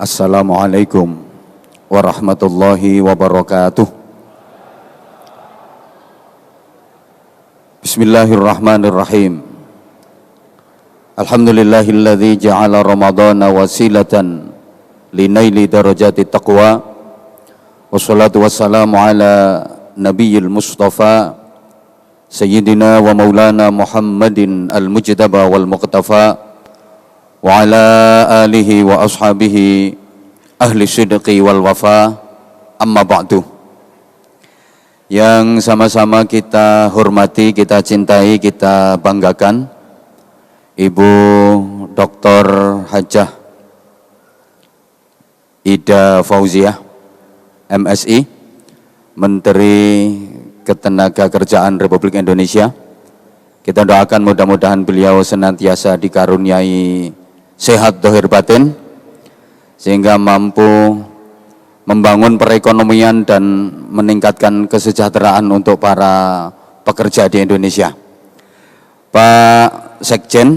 Assalamualaikum warahmatullahi wabarakatuh. Bismillahirrahmanirrahim. Alhamdulillahilladzi ja'ala ramadhana wasilatan linaili darajati taqwa. Wassalatu wassalamu ala nabiyil mustafa sayyidina wa maulana Muhammadin al-mujtaba wal muqtafa wa ala alihi wa ashabihi ahli sidqi wal wafa, amma ba'du. Yang sama-sama kita hormati, kita cintai, kita banggakan Ibu Dr. Hajah Ida Fauziah MSI, Menteri Ketenagakerjaan Republik Indonesia. Kita doakan mudah-mudahan beliau senantiasa dikaruniai sehat dohir batin, sehingga mampu membangun perekonomian dan meningkatkan kesejahteraan untuk para pekerja di Indonesia. Pak Sekjen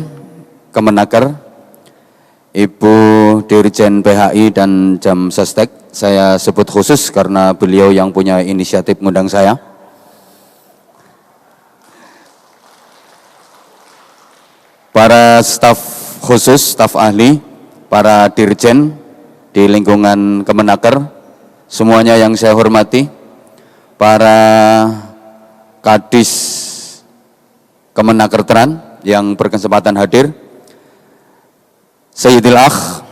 Kemenaker, Ibu Dirjen PHI dan Jamsestek, saya sebut khusus karena beliau yang punya inisiatif mengundang saya. Para staf khusus, staf ahli, para dirjen di lingkungan Kemenaker, semuanya yang saya hormati, para kadis Kemenaker Tran yang berkesempatan hadir, Sayyidil Akh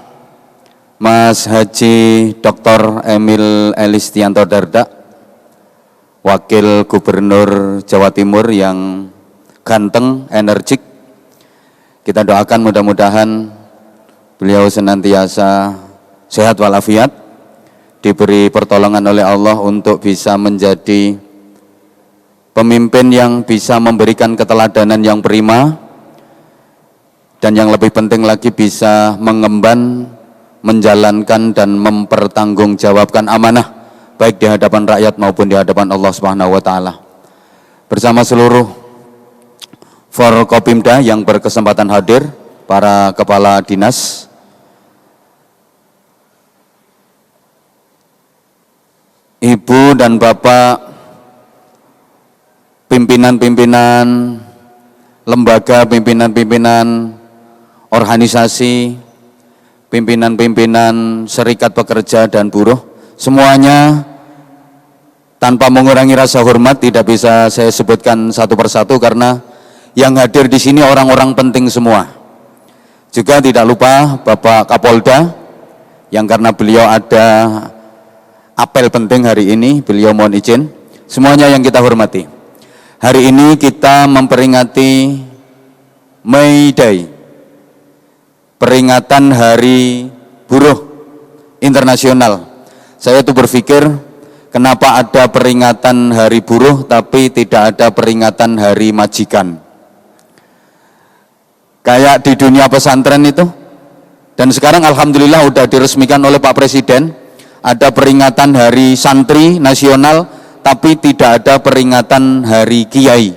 Mas Haji Dr. Emil Elistianto Dardak, Wakil Gubernur Jawa Timur yang ganteng, energik. Kita doakan mudah-mudahan beliau senantiasa sehat walafiat, diberi pertolongan oleh Allah untuk bisa menjadi pemimpin yang bisa memberikan keteladanan yang prima, dan yang lebih penting lagi bisa mengemban, menjalankan dan mempertanggungjawabkan amanah baik di hadapan rakyat maupun di hadapan Allah Subhanahu wa taala. Bersama seluruh Forkopimda yang berkesempatan hadir, para kepala dinas, Ibu dan Bapak pimpinan-pimpinan lembaga, pimpinan-pimpinan organisasi, pimpinan-pimpinan serikat pekerja dan buruh, semuanya tanpa mengurangi rasa hormat, tidak bisa saya sebutkan satu persatu karena yang hadir di sini orang-orang penting semua. Juga tidak lupa Bapak Kapolda, yang karena beliau ada apel penting hari ini, beliau mohon izin. Semuanya yang kita hormati. Hari ini kita memperingati May Day, peringatan Hari Buruh Internasional. Saya tuh berpikir, kenapa ada peringatan Hari Buruh tapi tidak ada peringatan Hari Majikan? Kayak di dunia pesantren itu, dan sekarang alhamdulillah udah diresmikan oleh Pak Presiden, ada peringatan Hari Santri Nasional tapi tidak ada peringatan Hari Kiai.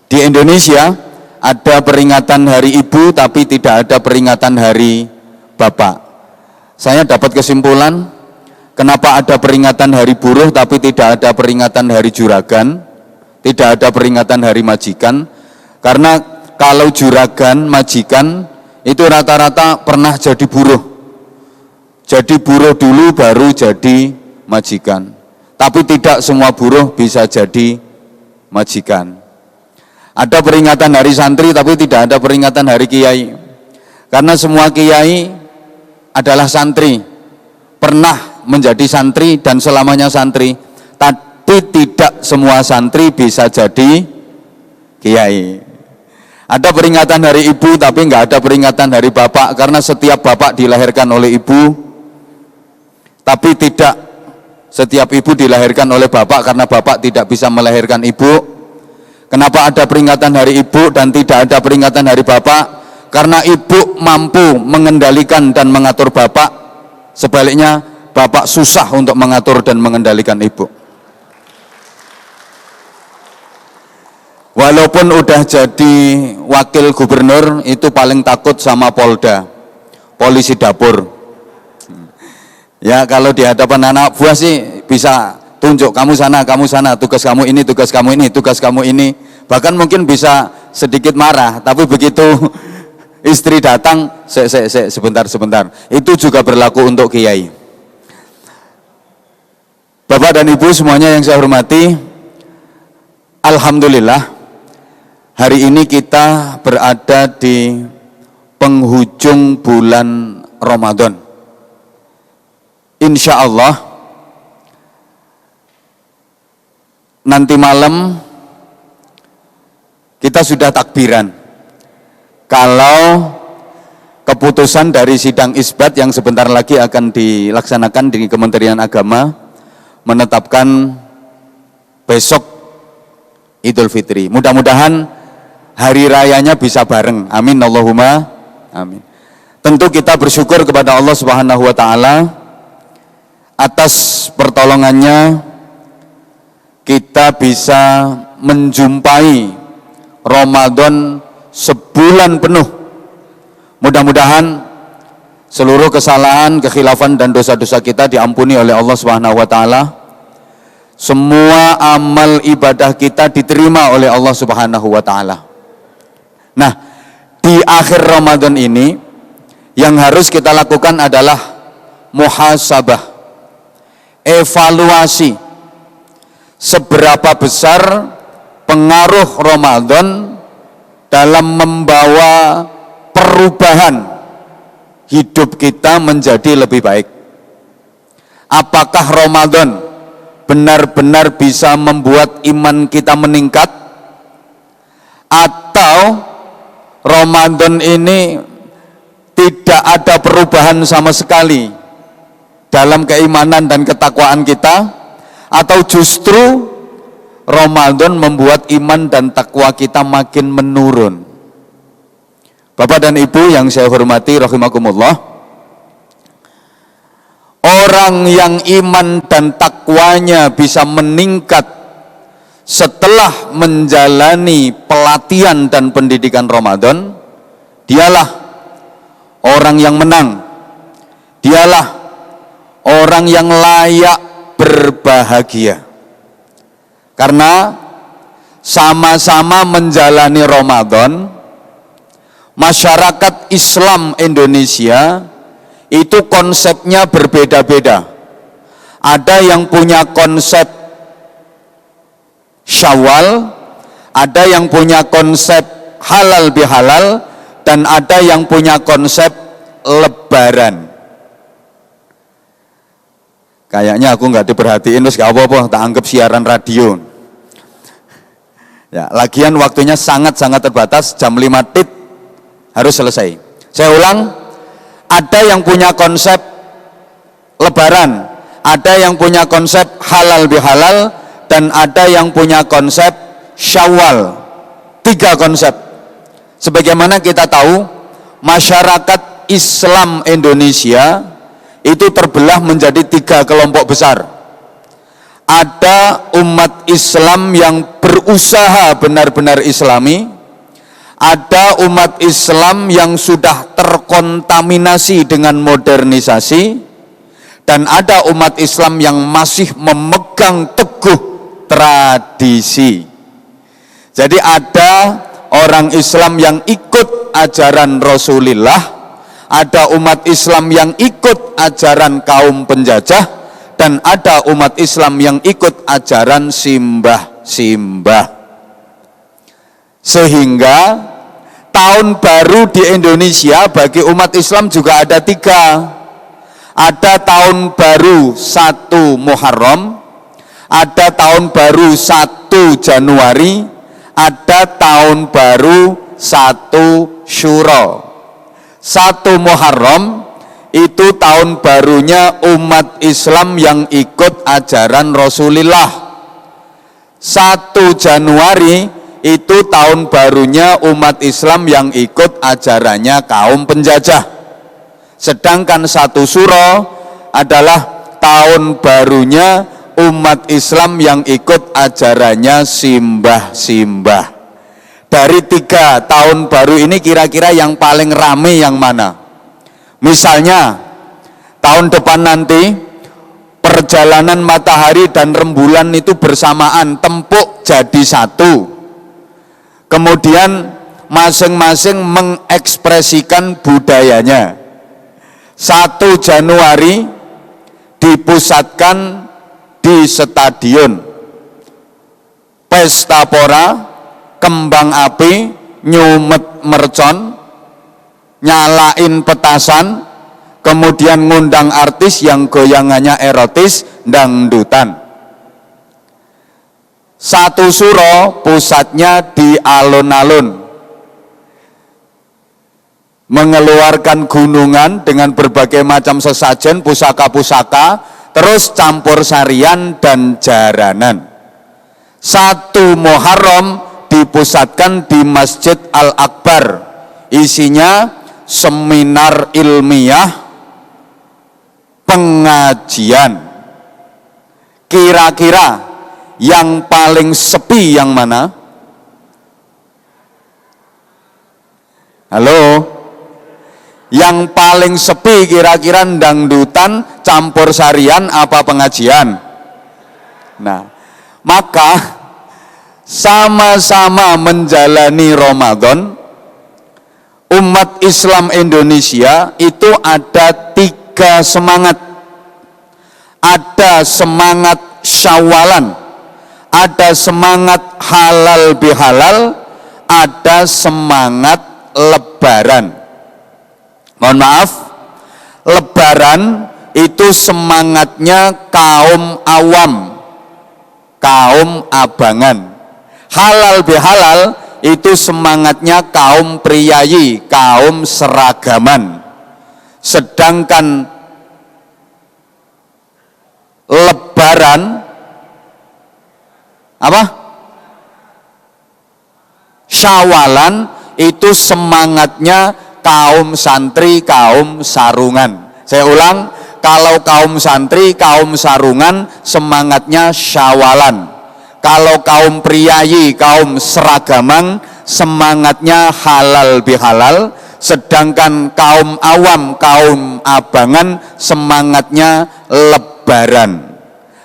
Di Indonesia ada peringatan Hari Ibu tapi tidak ada peringatan Hari Bapak. Saya dapat kesimpulan, kenapa ada peringatan Hari Buruh tapi tidak ada peringatan Hari Juragan, tidak ada peringatan Hari Majikan? Karena kalau juragan, majikan itu rata-rata pernah jadi buruh. Jadi buruh dulu baru jadi majikan. Tapi tidak semua buruh bisa jadi majikan. Ada peringatan Hari Santri tapi tidak ada peringatan Hari Kiai. Karena semua kiai adalah santri, pernah menjadi santri dan selamanya santri. Tapi tidak semua santri bisa jadi kiai. Ada peringatan Hari Ibu tapi nggak ada peringatan Hari Bapak, karena setiap bapak dilahirkan oleh ibu, tapi tidak setiap ibu dilahirkan oleh bapak karena bapak tidak bisa melahirkan ibu. Kenapa ada peringatan Hari Ibu dan tidak ada peringatan Hari Bapak? Karena ibu mampu mengendalikan dan mengatur bapak, sebaliknya bapak susah untuk mengatur dan mengendalikan ibu. Walaupun udah jadi wakil gubernur, itu paling takut sama Polda, polisi dapur. Ya kalau di hadapan anak buah sih bisa tunjuk, kamu sana, tugas kamu ini, tugas kamu ini, tugas kamu ini. Bahkan mungkin bisa sedikit marah, tapi begitu istri datang, sebentar. Itu juga berlaku untuk kiai. Bapak dan Ibu semuanya yang saya hormati, alhamdulillah hari ini kita berada di penghujung bulan Ramadan. Insya Allah nanti malam kita sudah takbiran kalau keputusan dari sidang isbat yang sebentar lagi akan dilaksanakan di Kementerian Agama menetapkan besok Idul Fitri. Mudah-mudahan hari rayanya bisa bareng. Amin Allahumma amin. Tentu kita bersyukur kepada Allah Subhanahu wa taala atas pertolongannya kita bisa menjumpai Ramadan sebulan penuh. Mudah-mudahan seluruh kesalahan, kekhilafan dan dosa-dosa kita diampuni oleh Allah Subhanahu wa taala. Semua amal ibadah kita diterima oleh Allah Subhanahu wa taala. Nah, di akhir Ramadan ini yang harus kita lakukan adalah muhasabah, evaluasi seberapa besar pengaruh Ramadan dalam membawa perubahan hidup kita menjadi lebih baik. Apakah Ramadan benar-benar bisa membuat iman kita meningkat, atau Ramadan ini tidak ada perubahan sama sekali dalam keimanan dan ketakwaan kita, atau justru Ramadan membuat iman dan takwa kita makin menurun. Bapak dan Ibu yang saya hormati rahimakumullah, orang yang iman dan takwanya bisa meningkat setelah menjalani pelatihan dan pendidikan Ramadan, dialah orang yang menang, dialah orang yang layak berbahagia. Karena sama-sama menjalani Ramadan, masyarakat Islam Indonesia itu konsepnya berbeda-beda. Ada yang punya konsep Syawal, ada yang punya konsep halal bihalal, dan ada yang punya konsep Lebaran. Kayaknya aku nggak diperhatiin, terus gak apa-apa, tak anggap siaran radio. Ya, lagian waktunya sangat-sangat terbatas, jam 5 tit harus selesai. Saya ulang, ada yang punya konsep Lebaran, ada yang punya konsep halal bihalal, dan ada yang punya konsep Syawal. 3 konsep. Sebagaimana kita tahu, masyarakat Islam Indonesia itu terbelah menjadi 3 kelompok besar. Ada umat Islam yang berusaha benar-benar Islami, ada umat Islam yang sudah terkontaminasi dengan modernisasi, dan ada umat Islam yang masih memegang teguh tradisi. Jadi ada orang Islam yang ikut ajaran Rasulullah, ada umat Islam yang ikut ajaran kaum penjajah, dan ada umat Islam yang ikut ajaran simbah-simbah. Sehingga tahun baru di Indonesia bagi umat Islam juga ada 3. Ada tahun baru 1 Muharram, ada tahun baru 1 Januari, ada tahun baru 1 Syuro. 1 Muharram itu tahun barunya umat Islam yang ikut ajaran Rasulullah. 1 Januari itu tahun barunya umat Islam yang ikut ajarannya kaum penjajah. Sedangkan 1 Syuro adalah tahun barunya umat Islam yang ikut ajarannya simbah-simbah. Dari 3 tahun baru ini kira-kira yang paling rame yang mana? Misalnya tahun depan nanti perjalanan matahari dan rembulan itu bersamaan, tempuk jadi satu. Kemudian masing-masing mengekspresikan budayanya. 1 Januari dipusatkan di stadion, pesta pora, kembang api, nyumet mercon, nyalain petasan, kemudian ngundang artis yang goyangannya erotis, dangdutan. 1 Suro pusatnya di alun-alun, mengeluarkan gunungan dengan berbagai macam sesajen, pusaka-pusaka, terus campur sarian dan jaranan. 1 Muharram dipusatkan di Masjid Al-Akbar, isinya seminar ilmiah, pengajian. Kira-kira yang paling sepi yang mana? Halo? Yang paling sepi kira-kira dangdutan, campur sarian, apa pengajian? Nah, maka sama-sama menjalani Ramadan, umat Islam Indonesia itu ada 3 semangat. Ada semangat Syawalan, ada semangat halal bihalal, ada semangat Lebaran. Mohon maaf, Lebaran itu semangatnya kaum awam, kaum abangan. Halal bihalal itu semangatnya kaum priayi, kaum seragaman. Sedangkan Lebaran apa? Syawalan itu semangatnya kaum santri, kaum sarungan. Saya ulang, kalau kaum santri, kaum sarungan semangatnya Syawalan. Kalau kaum priayi, kaum seragaman semangatnya halal bihalal. Sedangkan kaum awam, kaum abangan semangatnya Lebaran.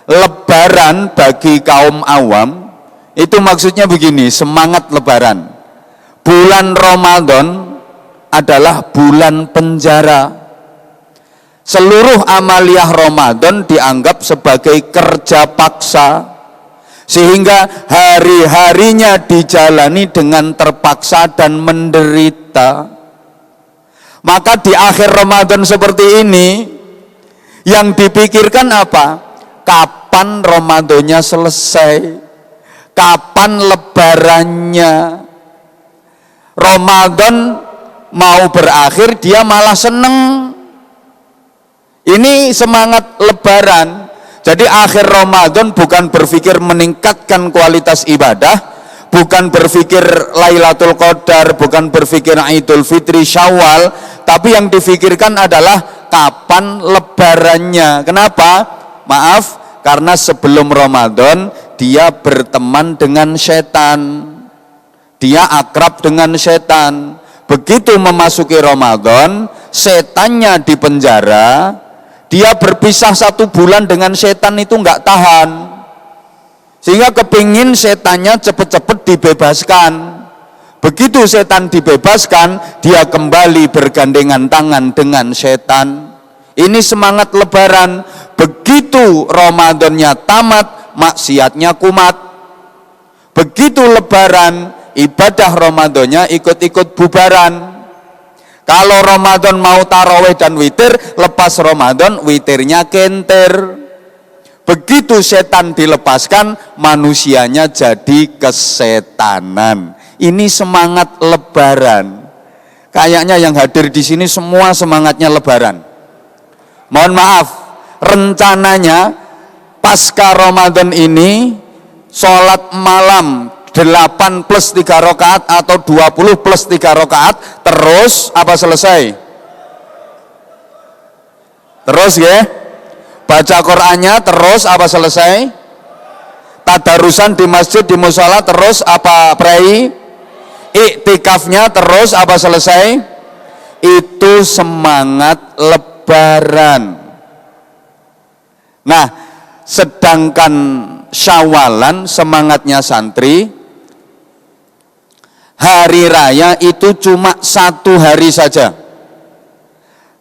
Lebaran bagi kaum awam itu maksudnya begini, semangat Lebaran. Bulan Ramadan adalah bulan penjara. Seluruh amaliyah Ramadan dianggap sebagai kerja paksa, sehingga hari-harinya dijalani dengan terpaksa dan menderita. Maka di akhir Ramadan seperti ini, yang dipikirkan apa? Kapan Ramadannya selesai? Kapan lebarannya? Ramadan mau berakhir, dia malah seneng. Ini semangat Lebaran. Jadi akhir Ramadan bukan berpikir meningkatkan kualitas ibadah, bukan berpikir Lailatul Qadar, bukan berpikir Idul Fitri, Syawal, tapi yang difikirkan adalah kapan lebarannya. Kenapa? Maaf, karena sebelum Ramadan dia berteman dengan setan, dia akrab dengan setan. Begitu memasuki Ramadan, setannya di penjara, dia berpisah 1 bulan dengan setan itu nggak tahan, sehingga kepingin setannya cepet-cepet dibebaskan. Begitu setan dibebaskan, dia kembali bergandengan tangan dengan setan. Ini semangat Lebaran. Begitu Ramadannya tamat, maksiatnya kumat. Begitu Lebaran, ibadah Ramadannya ikut-ikut bubaran. Kalau Ramadan mau taraweh dan witir, lepas Ramadan witirnya kenter. Begitu setan dilepaskan, manusianya jadi kesetanan. Ini semangat Lebaran. Kayaknya yang hadir di sini semua semangatnya Lebaran. Mohon maaf, rencananya pasca Ramadan ini sholat malam 8 plus 3 rakaat atau 20 plus 3 rakaat, terus apa selesai? Terus ya, baca Qur'annya terus apa selesai? Tadarusan di masjid, di mushola terus apa prei? Iktikafnya terus apa selesai? Itu semangat Lebaran. Nah, sedangkan Syawalan semangatnya santri, hari raya itu cuma 1 hari saja.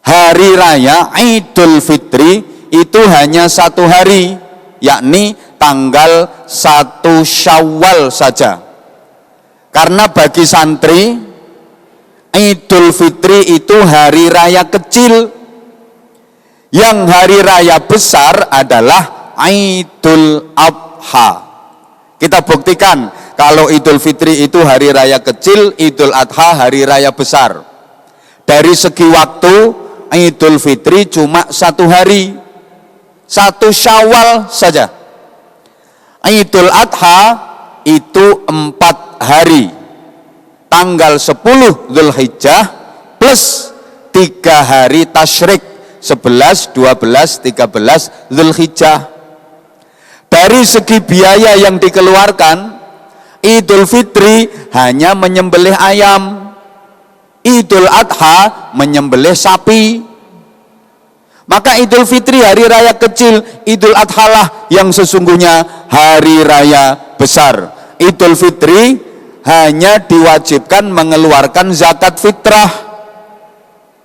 Hari raya Idul Fitri itu hanya 1 hari, yakni tanggal 1 Syawal saja. Karena bagi santri Idul Fitri itu hari raya kecil, yang hari raya besar adalah Idul Adha. Kita buktikan kalau Idul Fitri itu hari raya kecil, Idul Adha hari raya besar. Dari segi waktu Idul Fitri cuma 1 hari, 1 Syawal saja. Idul Adha itu 4 hari, tanggal 10 Dzulhijjah plus 3 hari tasyrik, 11, 12, 13 Dzulhijjah. Dari segi biaya yang dikeluarkan, Idul Fitri hanya menyembelih ayam, Idul Adha menyembelih sapi. Maka Idul Fitri hari raya kecil, Idul Adha lah yang sesungguhnya hari raya besar. Idul Fitri hanya diwajibkan mengeluarkan zakat fitrah.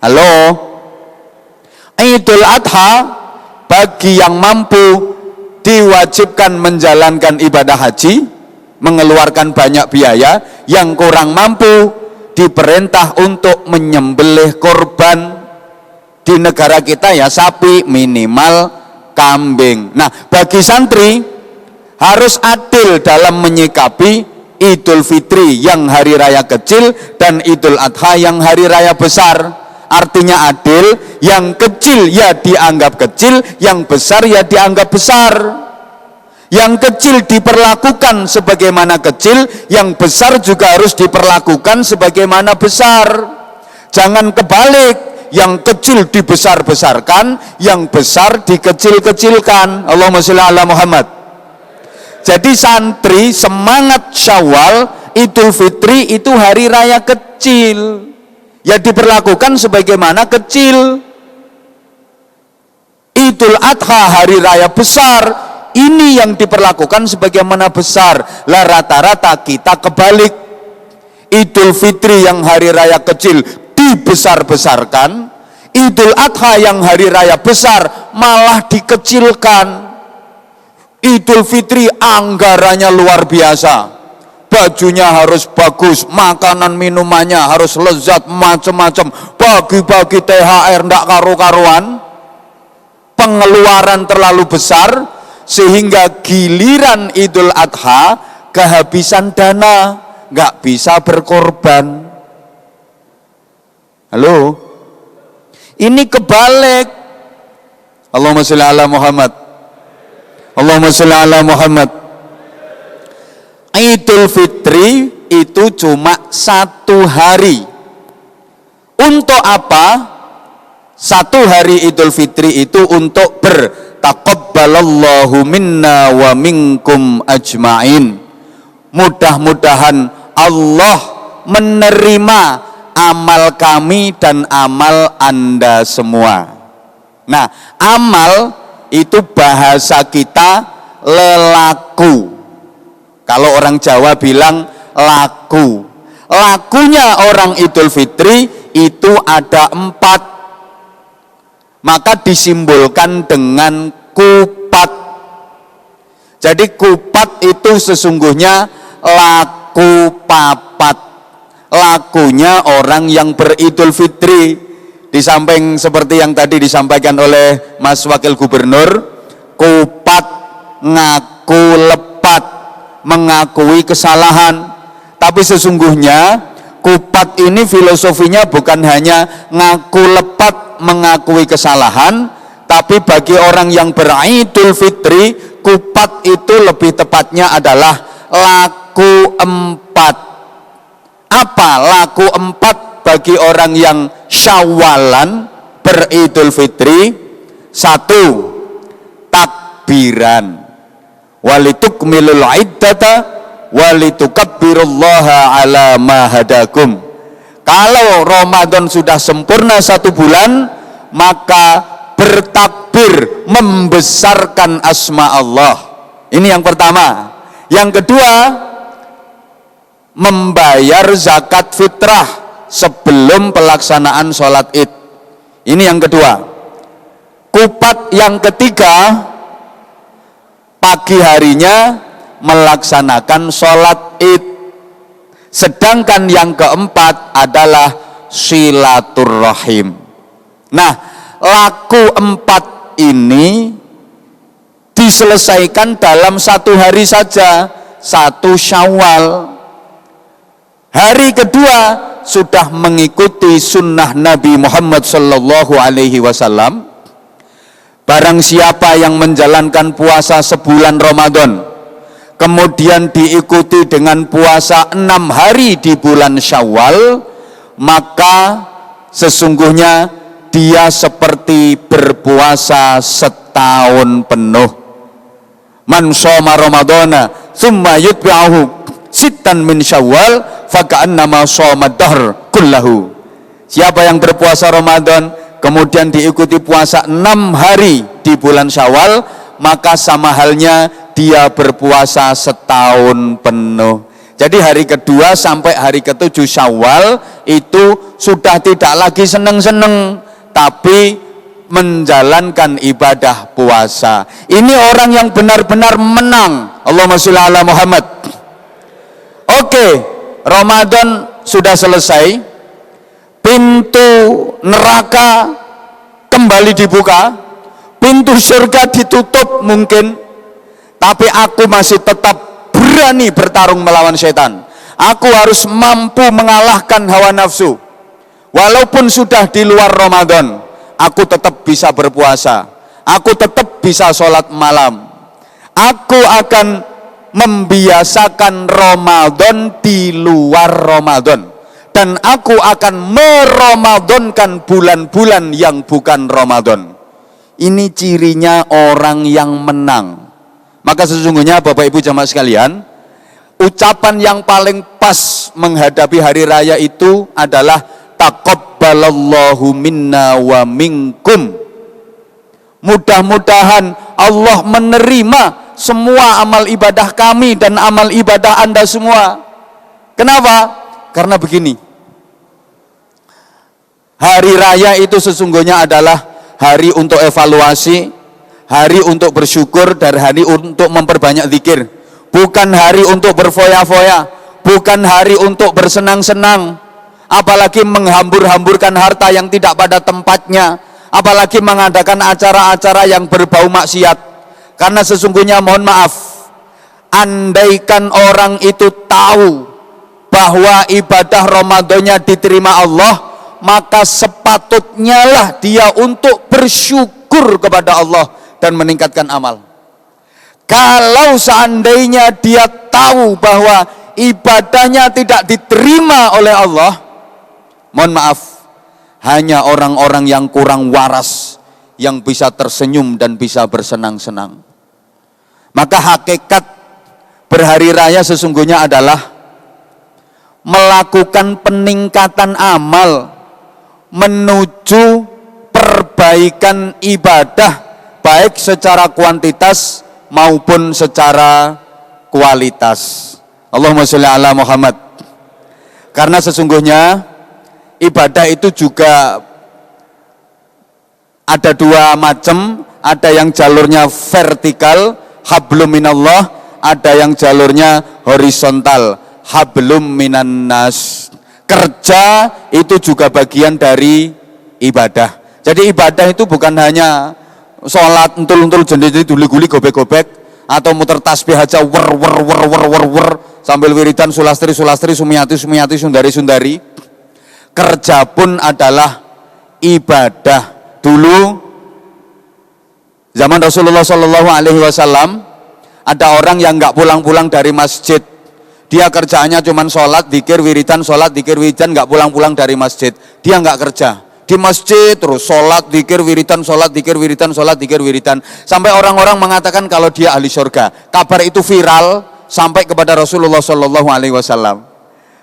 Halo? Idul Adha bagi yang mampu diwajibkan menjalankan ibadah haji, mengeluarkan banyak biaya. Yang kurang mampu diperintah untuk menyembelih korban. Di negara kita ya sapi, minimal kambing. Nah, bagi santri harus adil dalam menyikapi Idul Fitri yang hari raya kecil dan Idul Adha yang hari raya besar. Artinya adil, yang kecil ya dianggap kecil, yang besar ya dianggap besar. Yang kecil diperlakukan sebagaimana kecil, yang besar juga harus diperlakukan sebagaimana besar. Jangan kebalik, yang kecil dibesar-besarkan, yang besar dikecil-kecilkan. Allahumma sholli ala Muhammad. Jadi santri semangat Syawal, Idul Fitri itu hari raya kecil, ya diperlakukan sebagaimana kecil. Idul Adha hari raya besar, ini yang diperlakukan sebagaimana besar. Lah rata-rata kita kebalik, Idul Fitri yang hari raya kecil dibesar-besarkan, Idul Adha yang hari raya besar malah dikecilkan. Idul Fitri anggarannya luar biasa, bajunya harus bagus, makanan minumannya harus lezat, macam-macam, bagi-bagi THR ndak karu-karuan, pengeluaran terlalu besar, sehingga giliran Idul Adha kehabisan dana, nggak bisa berkorban. Halo? Ini kebalik. Allahumma sholli ala Muhammad. Allahumma sholli ala Muhammad. Idul Fitri itu cuma 1 hari. Untuk apa? 1 hari Idul Fitri itu untuk bertaqabbalallahu minna wa minkum ajma'in. Mudah-mudahan Allah menerima amal kami dan amal Anda semua. Nah, amal itu bahasa kita lelaku. Kalau orang Jawa bilang laku. Lakunya orang Idul Fitri itu ada 4. Maka disimbolkan dengan kupat. Jadi kupat itu sesungguhnya laku papat. Lakunya orang yang beridul fitri. Di samping seperti yang tadi disampaikan oleh Mas Wakil Gubernur, kupat ngaku lepat, mengakui kesalahan. Tapi sesungguhnya kupat ini filosofinya bukan hanya ngaku lepat, mengakui kesalahan, tapi bagi orang yang beridul fitri, kupat itu lebih tepatnya adalah laku 4. Apa laku 4 bagi orang yang Syawalan beridul fitri? 1. Takbiran, walitukmilul iddata walitukabbirullaha ala ma hadakum. Kalau Ramadan sudah sempurna 1 bulan, maka bertakbir, membesarkan asma Allah. Ini yang pertama. Yang kedua, membayar zakat fitrah sebelum pelaksanaan sholat id. Ini yang kedua. Kupat yang ketiga, pagi harinya melaksanakan sholat id. Sedangkan yang keempat adalah silaturrahim. Nah, laku empat ini diselesaikan dalam satu hari saja, 1 Syawal. Hari kedua sudah mengikuti sunnah Nabi Muhammad sallallahu alaihi wasallam. Barang siapa yang menjalankan puasa sebulan Ramadan, kemudian diikuti dengan puasa 6 hari di bulan Syawal, maka sesungguhnya dia seperti berpuasa setahun penuh. Man shoma ramadana thumma yutbi'ahu sittan min Syawal faka'annama shoma dahr kullahu. Siapa yang berpuasa Ramadan kemudian diikuti puasa 6 hari di bulan Syawal, maka sama halnya dia berpuasa setahun penuh. Jadi hari kedua sampai hari ketujuh Syawal itu sudah tidak lagi seneng-seneng, tapi menjalankan ibadah puasa. Ini orang yang benar-benar menang. Allahumma sholli ala Muhammad. Oke, Ramadan sudah selesai, pintu neraka kembali dibuka, pintu surga ditutup mungkin, tapi aku masih tetap berani bertarung melawan setan. Aku harus mampu mengalahkan hawa nafsu. Walaupun sudah di luar Ramadan, aku tetap bisa berpuasa, aku tetap bisa sholat malam. Aku akan membiasakan Ramadan di luar Ramadan, dan aku akan meramadankan bulan-bulan yang bukan Ramadan. Ini cirinya orang yang menang. Maka sesungguhnya Bapak Ibu jamaah sekalian, ucapan yang paling pas menghadapi hari raya itu adalah taqabbalallahu minna wa minkum. Mudah-mudahan Allah menerima semua amal ibadah kami dan amal ibadah Anda semua. Kenapa? Karena begini, hari raya itu sesungguhnya adalah hari untuk evaluasi, hari untuk bersyukur, dan hari untuk memperbanyak zikir. Bukan hari untuk berfoya-foya, bukan hari untuk bersenang-senang, apalagi menghambur-hamburkan harta yang tidak pada tempatnya, apalagi mengadakan acara-acara yang berbau maksiat. Karena sesungguhnya, mohon maaf, andaikan orang itu tahu bahwa ibadah Ramadannya diterima Allah, maka sepatutnya lah dia untuk bersyukur kepada Allah dan meningkatkan amal. Kalau seandainya dia tahu bahwa ibadahnya tidak diterima oleh Allah, mohon maaf, hanya orang-orang yang kurang waras yang bisa tersenyum dan bisa bersenang-senang. Maka hakikat berhari raya sesungguhnya adalah melakukan peningkatan amal menuju perbaikan ibadah, baik secara kuantitas maupun secara kualitas. Allahumma sholli ala Muhammad. Karena sesungguhnya ibadah itu juga ada 2 macam, ada yang jalurnya vertikal, hablum minallah, ada yang jalurnya horizontal, hablum minan nas. Kerja itu juga bagian dari ibadah. Jadi ibadah itu bukan hanya sholat entul-entul jenis guli-guli gobek-gobek, atau muter tasbih aja wer sambil wiridan sulastri sumiyati sundari. Kerja pun adalah ibadah. Dulu zaman Rasulullah Shallallahu Alaihi Wasallam ada orang yang nggak pulang-pulang dari masjid. Dia kerjaannya cuma sholat, dikir, wiridan, sholat, dikir, wiridan, nggak pulang-pulang dari masjid. Dia nggak kerja di masjid terus, sholat, dikir, wiridan, sholat, dikir, wiridan, sholat, dikir, wiridan, sampai orang-orang mengatakan kalau dia ahli surga. Kabar itu viral sampai kepada Rasulullah Shallallahu Alaihi Wasallam.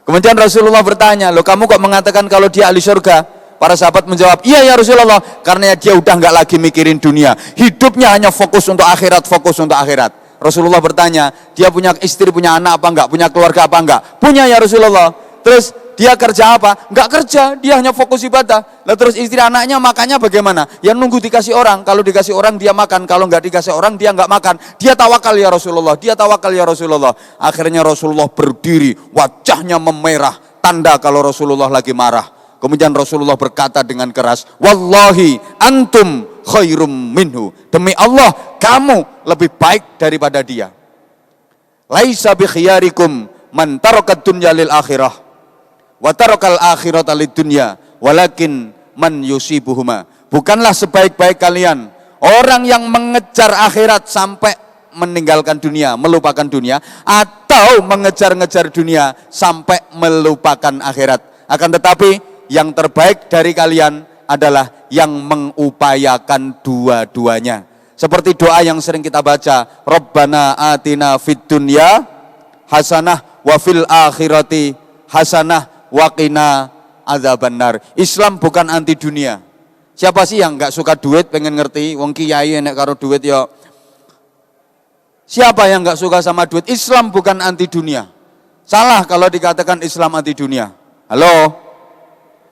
Kemudian Rasulullah bertanya, loh kamu kok mengatakan kalau dia ahli surga? Para sahabat menjawab, iya ya Rasulullah, karena dia udah nggak lagi mikirin dunia, hidupnya hanya fokus untuk akhirat, fokus untuk akhirat. Rasulullah bertanya, dia punya istri, punya anak apa enggak, punya keluarga apa enggak? Punya ya Rasulullah. Terus dia kerja apa? Enggak kerja, dia hanya fokus ibadah. Lalu terus istri anaknya makannya bagaimana? Ya nunggu dikasih orang. Kalau dikasih orang dia makan, kalau enggak dikasih orang dia enggak makan. Dia tawakal ya Rasulullah, dia tawakal ya Rasulullah. Akhirnya Rasulullah berdiri, wajahnya memerah, tanda kalau Rasulullah lagi marah. Kemudian Rasulullah berkata dengan keras, wallahi antum khairum minhu. Demi Allah, kamu lebih baik daripada dia. Laisa bi khiyarikum man tarakat dunya lil akhirah wa tarakal akhirata lid dunya walakin man yusibuhuma. Bukanlah sebaik-baik kalian orang yang mengejar akhirat sampai meninggalkan dunia, melupakan dunia, atau mengejar-ngejar dunia sampai melupakan akhirat. Akan tetapi yang terbaik dari kalian adalah yang mengupayakan dua-duanya. Seperti doa yang sering kita baca, Rabbana atina fid dunya hasanah wa fil akhirati hasanah wa qina adzabannar. Islam bukan anti dunia. Siapa sih yang enggak suka duit, pengen ngerti? Wong kiai nek karo duit ya. Siapa yang enggak suka sama duit? Islam bukan anti dunia. Salah kalau dikatakan Islam anti dunia. Halo?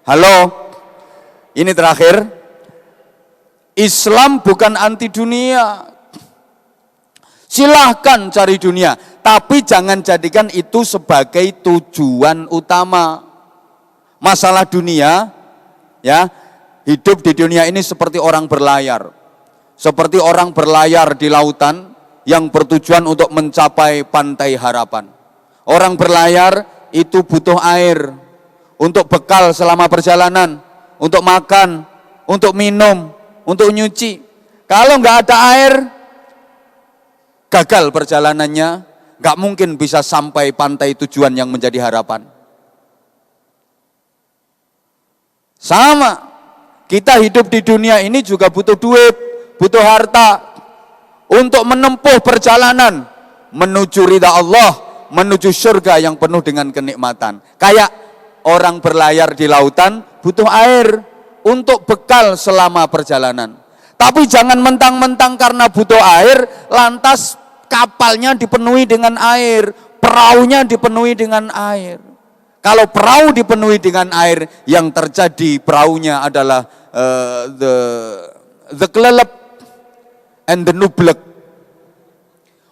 Halo? Ini terakhir. Islam bukan anti dunia. Silahkan cari dunia, tapi jangan jadikan itu sebagai tujuan utama. Masalah dunia, ya, hidup di dunia ini seperti orang berlayar. Seperti orang berlayar di lautan yang bertujuan untuk mencapai pantai harapan. Orang berlayar itu butuh air untuk bekal selama perjalanan, untuk makan, untuk minum, untuk nyuci. Kalau nggak ada air, gagal perjalanannya, nggak mungkin bisa sampai pantai tujuan yang menjadi harapan. Sama, kita hidup di dunia ini juga butuh duit, butuh harta untuk menempuh perjalanan menuju ridha Allah, menuju surga yang penuh dengan kenikmatan. Kayak orang berlayar di lautan butuh air untuk bekal selama perjalanan. Tapi jangan mentang-mentang karena butuh air, lantas kapalnya dipenuhi dengan air, perahunya dipenuhi dengan air. Kalau perahu dipenuhi dengan air, yang terjadi perahunya adalah the kelelep and the nublek.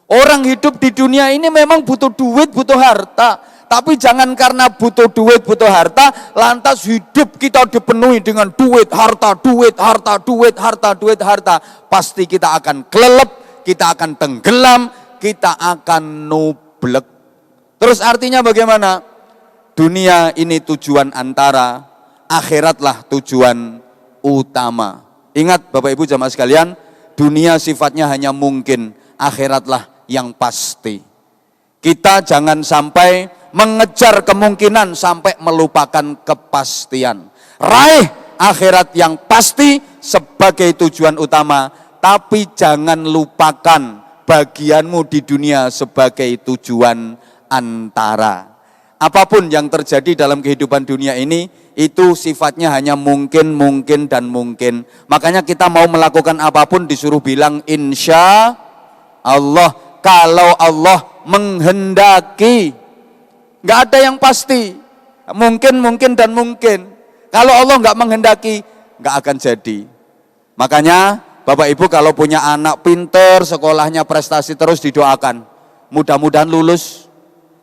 Orang hidup di dunia ini memang butuh duit, butuh harta. Tapi jangan karena butuh duit, butuh harta, lantas hidup kita dipenuhi dengan duit, harta, duit, harta, duit, harta, duit, harta. Pasti kita akan kelelep, kita akan tenggelam, kita akan nublek. Terus artinya bagaimana? Dunia ini tujuan antara, akhiratlah tujuan utama. Ingat Bapak Ibu jamaah sekalian, dunia sifatnya hanya mungkin, akhiratlah yang pasti. Kita jangan sampai mengejar kemungkinan sampai melupakan kepastian. Raih akhirat yang pasti sebagai tujuan utama, tapi jangan lupakan bagianmu di dunia sebagai tujuan antara. Apapun yang terjadi dalam kehidupan dunia ini, itu sifatnya hanya mungkin, mungkin, dan mungkin. Makanya kita mau melakukan apapun disuruh bilang insya Allah, kalau Allah menghendaki. Nggak ada yang pasti, mungkin, mungkin, dan mungkin. Kalau Allah nggak menghendaki, nggak akan jadi. Makanya Bapak Ibu kalau punya anak pinter, sekolahnya prestasi terus didoakan. Mudah-mudahan lulus.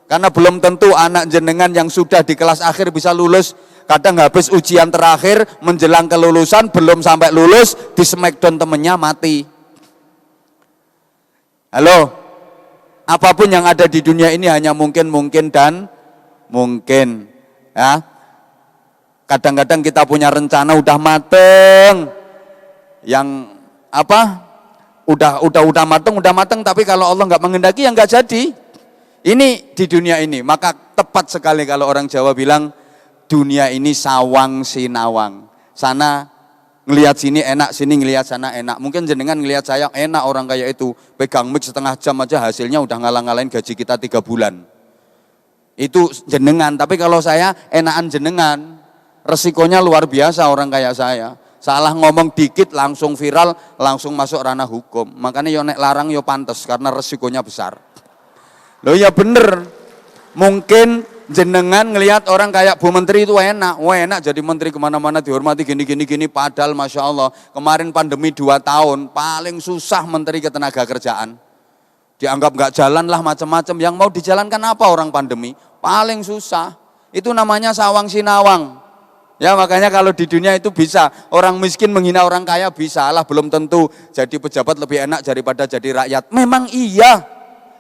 Karena belum tentu anak jenengan yang sudah di kelas akhir bisa lulus. Kadang habis ujian terakhir, menjelang kelulusan, belum sampai lulus, di smackdown temennya mati. Halo, apapun yang ada di dunia ini hanya mungkin, mungkin, dan mungkin. Ya. Kadang-kadang kita punya rencana udah mateng, yang apa? Udah mateng, tapi kalau Allah nggak menghendaki ya nggak jadi. Ini di dunia ini, maka tepat sekali kalau orang Jawa bilang dunia ini sawang sinawang. Sana ngelihat sini enak, sini ngelihat sana enak. Mungkin jenengan ngelihat saya enak orang kayak itu, pegang mic setengah jam aja hasilnya udah ngalang-ngalain gaji kita 3 bulan. Itu jenengan, tapi kalau saya enakan jenengan. Resikonya luar biasa orang kayak saya. Salah ngomong dikit langsung viral, langsung masuk ranah hukum. Makanya yo nek larang yo pantes karena resikonya besar. Loh ya bener. Mungkin jenengan ngelihat orang kayak Bu Menteri itu enak. Wah enak jadi menteri kemana-mana dihormati gini. Padahal Masya Allah kemarin pandemi 2 tahun paling susah menteri ketenaga kerjaan. Dianggap nggak jalan lah macam-macam. Yang mau dijalankan apa orang pandemi? Paling susah. Itu namanya sawang sinawang. Ya makanya kalau di dunia itu bisa, orang miskin menghina orang kaya bisa lah, belum tentu jadi pejabat lebih enak daripada jadi rakyat. Memang iya,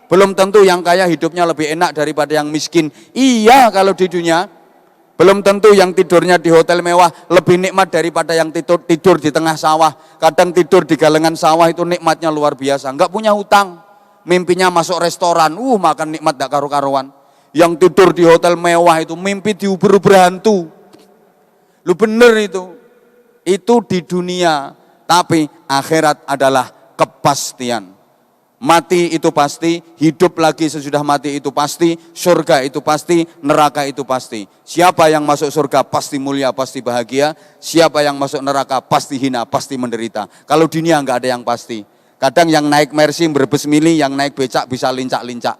belum tentu yang kaya hidupnya lebih enak daripada yang miskin. Iya kalau di dunia, belum tentu yang tidurnya di hotel mewah lebih nikmat daripada yang tidur di tengah sawah. Kadang tidur di galengan sawah itu nikmatnya luar biasa, nggak punya hutang, mimpinya masuk restoran, makan nikmat gak karu-karuan. Yang tidur di hotel mewah itu mimpi diuber-uber hantu. Lu bener itu di dunia, tapi akhirat adalah kepastian. Mati itu pasti, hidup lagi sesudah mati itu pasti, surga itu pasti, neraka itu pasti. Siapa yang masuk surga pasti mulia, pasti bahagia. Siapa yang masuk neraka pasti hina, pasti menderita. Kalau dunia nggak ada yang pasti. Kadang yang naik Mercy berbes mili, yang naik becak bisa lincak-lincak.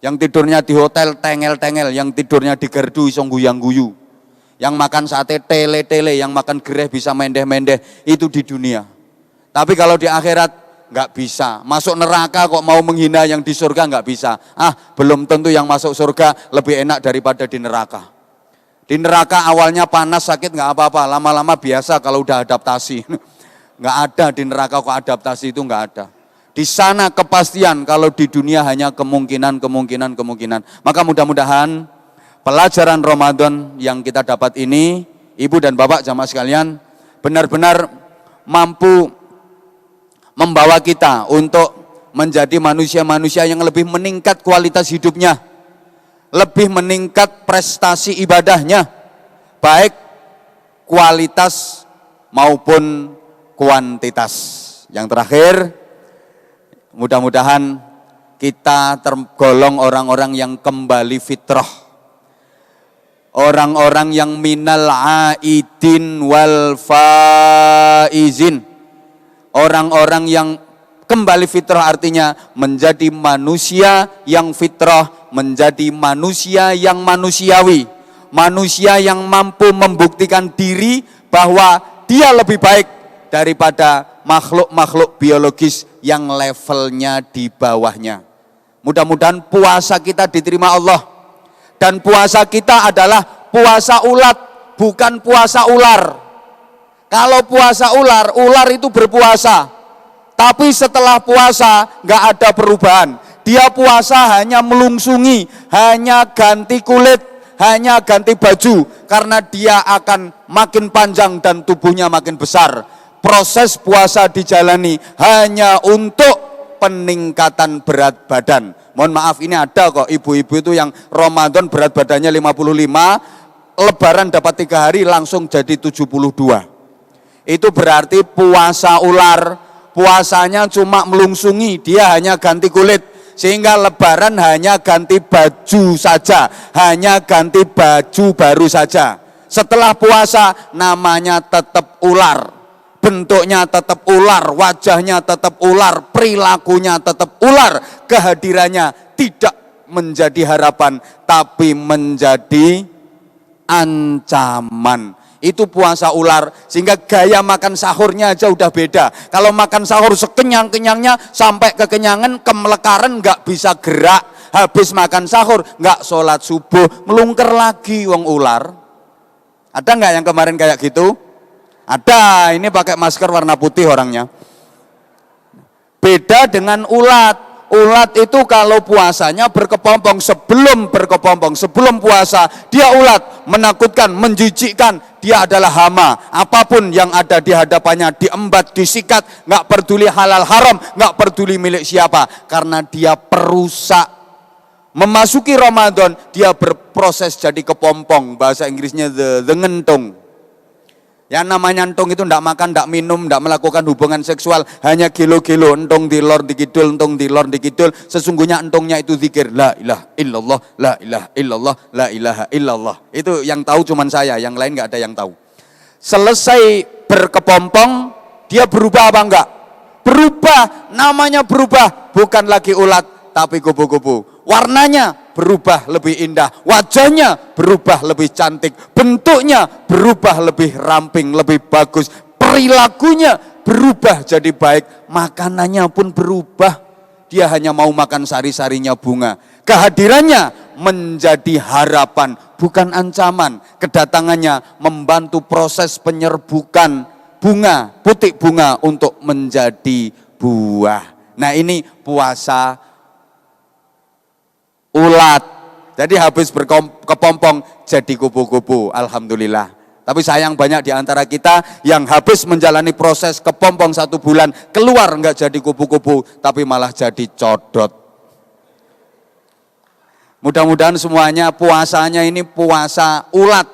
Yang tidurnya di hotel tengel-tengel, yang tidurnya di gardu isong guyang-guyu. Yang makan sate tele-tele, yang makan gereh bisa mendeh-mendeh, itu di dunia. Tapi kalau di akhirat nggak bisa. Masuk neraka kok mau menghina yang di surga nggak bisa. Belum tentu yang masuk surga lebih enak daripada di neraka. Di neraka awalnya panas sakit nggak apa-apa, lama-lama biasa kalau udah adaptasi. Nggak ada di neraka kok adaptasi itu nggak ada. Di sana kepastian, kalau di dunia hanya kemungkinan. Maka mudah-mudahan pelajaran Ramadan yang kita dapat ini, Ibu dan Bapak jamaah sekalian, benar-benar mampu membawa kita untuk menjadi manusia-manusia yang lebih meningkat kualitas hidupnya, lebih meningkat prestasi ibadahnya, baik kualitas maupun kuantitas. Yang terakhir, mudah-mudahan kita tergolong orang-orang yang kembali fitrah. Orang-orang yang minal aidin wal faizin. Orang-orang yang kembali fitrah artinya menjadi manusia yang fitrah, menjadi manusia yang manusiawi. Manusia yang mampu membuktikan diri bahwa dia lebih baik daripada makhluk-makhluk biologis yang levelnya di bawahnya. Mudah-mudahan puasa kita diterima Allah. Dan puasa kita adalah puasa ulat, bukan puasa ular. Kalau puasa ular, ular itu berpuasa. Tapi setelah puasa nggak ada perubahan. Dia puasa hanya melungsungi, hanya ganti kulit, hanya ganti baju. Karena dia akan makin panjang dan tubuhnya makin besar. Proses puasa dijalani hanya untuk peningkatan berat badan. Mohon maaf, ini ada kok ibu-ibu itu yang Ramadan berat badannya 55, Lebaran dapat 3 hari langsung jadi 72. Itu berarti puasa ular, puasanya cuma melungsungi, dia hanya ganti kulit. Sehingga Lebaran hanya ganti baju saja, hanya ganti baju baru saja. Setelah puasa namanya tetap ular. Bentuknya tetap ular, wajahnya tetap ular, perilakunya tetap ular, kehadirannya tidak menjadi harapan, tapi menjadi ancaman. Itu puasa ular, sehingga gaya makan sahurnya aja udah beda. Kalau makan sahur sekenyang-kenyangnya, sampai kekenyangan, kemelekaran, nggak bisa gerak. Habis makan sahur, nggak sholat subuh, melungker lagi wong ular. Ada nggak yang kemarin kayak gitu? Ada, ini pakai masker warna putih orangnya. Beda dengan ulat. Ulat itu kalau puasanya berkepompong, sebelum puasa dia ulat, menakutkan, menjijikkan. Dia adalah hama. Apapun yang ada di hadapannya diembat, disikat, nggak peduli halal haram, nggak peduli milik siapa, karena dia perusak. Memasuki Ramadan dia berproses jadi kepompong, bahasa Inggrisnya the ngentung. Yang namanya entung itu ndak makan, ndak minum, ndak melakukan hubungan seksual, hanya gilo-gilo, entung di lor di kidul, entung di lor di kidul. Sesungguhnya entungnya itu zikir, la ilaha illallah, la ilaha illallah, la ilaha illallah. Itu yang tahu cuman saya, yang lain nggak ada yang tahu. Selesai berkepompong, dia berubah apa enggak? Berubah, namanya berubah, bukan lagi ulat, tapi kupu-kupu. Warnanya berubah lebih indah, wajahnya berubah lebih cantik, bentuknya berubah lebih ramping, lebih bagus, perilakunya berubah jadi baik, makanannya pun berubah. Dia hanya mau makan sari-sarinya bunga. Kehadirannya menjadi harapan, bukan ancaman. Kedatangannya membantu proses penyerbukan bunga, putik bunga untuk menjadi buah. Nah, ini puasa ulat. Jadi habis berkepompong jadi kupu-kupu, alhamdulillah. Tapi sayang banyak di antara kita yang habis menjalani proses kepompong 1 bulan, keluar enggak jadi kupu-kupu, tapi malah jadi codot. Mudah-mudahan semuanya puasanya ini puasa ulat,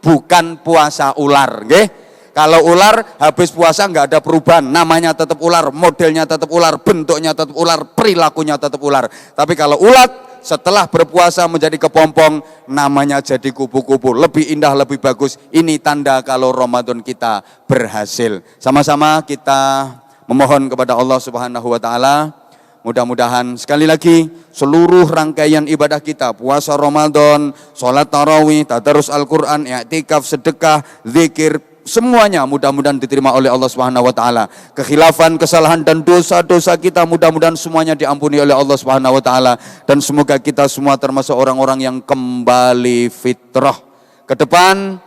bukan puasa ular, nggih. Kalau ular habis puasa enggak ada perubahan, namanya tetap ular, modelnya tetap ular, bentuknya tetap ular, perilakunya tetap ular. Tapi kalau ulat setelah berpuasa menjadi kepompong, namanya jadi kupu-kupu, lebih indah, lebih bagus. Ini tanda kalau Ramadan kita berhasil. Sama-sama kita memohon kepada Allah Subhanahu wa taala, mudah-mudahan sekali lagi seluruh rangkaian ibadah kita, puasa Ramadan, sholat tarawih, tadarus Al-Quran, i'tikaf, sedekah, zikir, semuanya mudah-mudahan diterima oleh Allah Subhanahu wa taala. Kekhilafan, kesalahan dan dosa-dosa kita mudah-mudahan semuanya diampuni oleh Allah Subhanahu wa taala, dan semoga kita semua termasuk orang-orang yang kembali fitrah. Ke depan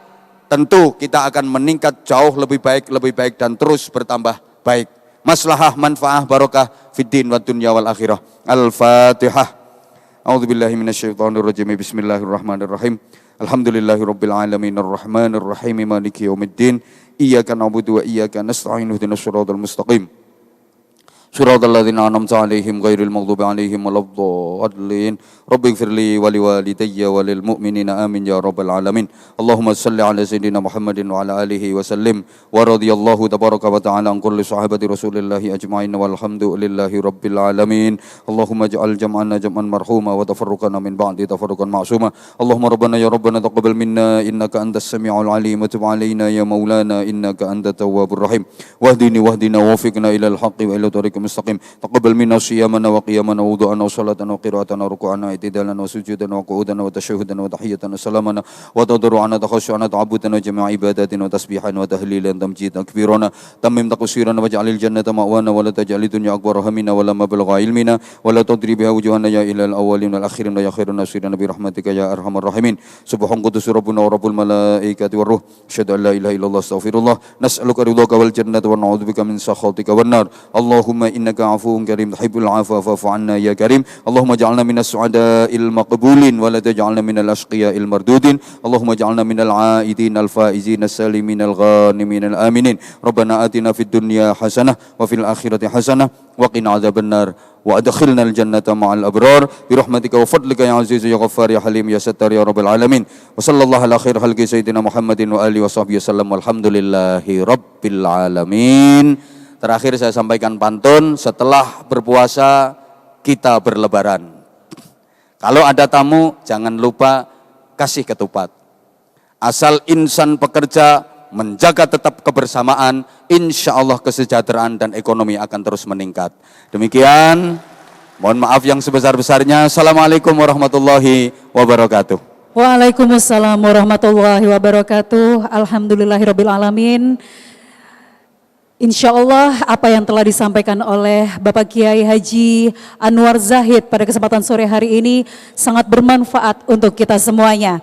tentu kita akan meningkat jauh lebih baik dan terus bertambah baik. Maslahah, manfaah, barokah fid din wad dunya wal akhirah. Al-Fatihah. A'udzubillahi minasyaitonirrajim. Bismillahirrahmanirrahim. Alhamdulillahirabbil alamin arrahmanir rahim maliki yaumiddin iyyaka na'budu wa iyyaka nasta'in ihdinas siratal mustaqim siratal ladzina an'amta 'alaihim ghairil maghdubi 'alaihim waladdallin rabbighfirli wa liwalidayya wa lil mu'minina amin ya rabbal alamin. Allahumma shalli 'ala sayyidina Muhammadin wa 'ala alihi wa sallim wa radhiyallahu tabaraka wa ta'ala an kulli sahabati Rasulillahi ajma'in walhamdulillahi rabbil alamin. Allahumma ij'al jam'ana jam'an marhuma wa tafarruqana min ba'di tafarruqan ma'suma. Allahumma rabbana ya rabbana taqabbal minna innaka antas sami'ul 'alim wa tub 'alaina ya maulana innaka antat tawwabur rahim. Wahdini wafiqna ilal haqqi wa ila tariqil mustaqim. Taqabbal minna siyamana wa qiyamana wa wudu'ana wa salatana wa qira'atana wa ruku'ana i'tidalana wa sujudana wa qu'udana wa tashahhudana wa tahiyyatana salamana wa tadarru'ana takhashu'ana ta'abudana jami'a ibadatina wa tasbihana wa tahlilan tamjid takbirana tamim taqsirana waj'alil jannata ma'wana wa la taj'alid dunya akbar hamina wa la mablagha ilmina wa la tadri biha wujuhana ya ilal awwalin wal akhirin ya khairun nasirin bi rahmatika ya arhamar rahimin. Subhan qudus rabbuna wa rabbul malaikati war ruh. Asyhadu an la ilaha illallah astaghfirullah. Nas'aluka ridhaka wal jannata wa na'udzubika min sakhatika wan nar. Allahumma innaka 'afuwun karim tuhibbul 'afwa fa'fu 'anna ya karim. Allahumma ij'alna minas su'ada'il maqbulin wa la taj'alna minal ashqiya'il mardudin. Allahumma ij'alna minal 'aidin al faizin as-salimin al ghanimin al aminin. Rabbana atina fid dunya hasanah wa fil akhirati hasanah wa qina adzabannar wa adkhilna al jannata ma'al abrar bi rahmatika wa fadlika ya aziz ya ghaffar ya halim ya sattar ya rabbal alamin. Wa sallallahu ala khair khalqi sayyidina Muhammadin wa alihi wa sahbihi wasallam walhamdulillahi rabbil alamin. Terakhir saya sampaikan pantun, setelah berpuasa kita berlebaran. Kalau ada tamu jangan lupa kasih ketupat. Asal insan pekerja menjaga tetap kebersamaan, insya Allah kesejahteraan dan ekonomi akan terus meningkat. Demikian, mohon maaf yang sebesar-besarnya. Assalamualaikum warahmatullahi wabarakatuh. Waalaikumsalam warahmatullahi wabarakatuh. Alhamdulillahirabbil alamin. Insya Allah apa yang telah disampaikan oleh Bapak Kiai Haji Anwar Zahid pada kesempatan sore hari ini sangat bermanfaat untuk kita semuanya.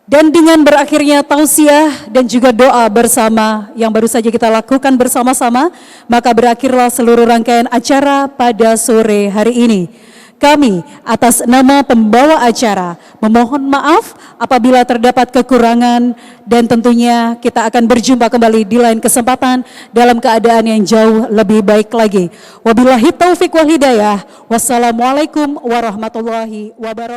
Dan dengan berakhirnya tausiah dan juga doa bersama yang baru saja kita lakukan bersama-sama, maka berakhirlah seluruh rangkaian acara pada sore hari ini. Kami atas nama pembawa acara memohon maaf apabila terdapat kekurangan, dan tentunya kita akan berjumpa kembali di lain kesempatan dalam keadaan yang jauh lebih baik lagi. Wabillahi taufiq wal hidayah. Wassalamualaikum warahmatullahi wabarakatuh.